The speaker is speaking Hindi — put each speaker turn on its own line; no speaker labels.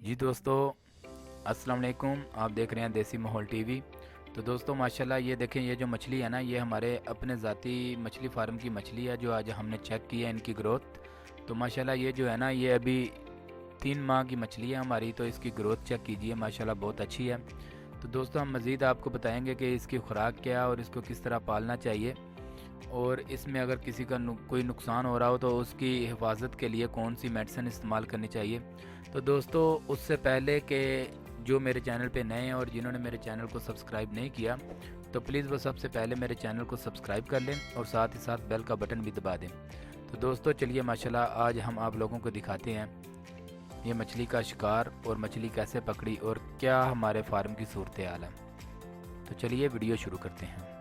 जी दोस्तों, अस्सलाम वालेकुम। आप देख रहे हैं देसी माहौल टीवी। तो दोस्तों माशाल्लाह ये देखें, ये जो मछली है ना, ये हमारे अपने ज़ाती मछली फार्म की मछली है जो आज हमने चेक की है इनकी ग्रोथ। तो माशाल्लाह ये जो है ना, ये अभी 3 माह की मछली है हमारी। तो इसकी ग्रोथ चेक कीजिए, माशाल्लाह बहुत अच्छी है। तो दोस्तों हम मज़ीद आपको बताएंगे कि इसकी खुराक क्या है और इसको किस तरह पालना चाहिए, और इसमें अगर किसी का कोई नुकसान हो रहा हो तो उसकी हिफाजत के लिए कौन सी मेडिसिन इस्तेमाल करनी चाहिए। तो दोस्तों उससे पहले कि जो मेरे चैनल पे नए हैं और जिन्होंने मेरे चैनल को सब्सक्राइब नहीं किया, तो प्लीज़ वो सबसे पहले मेरे चैनल को सब्सक्राइब कर लें और साथ ही साथ बेल का बटन भी दबा दें। तो दोस्तों चलिए माशाल्लाह आज हम आप लोगों को दिखाते हैं ये मछली का शिकार और मछली कैसे पकड़ी और क्या हमारे फार्म की सूरत हाल है। तो चलिए वीडियो शुरू करते हैं।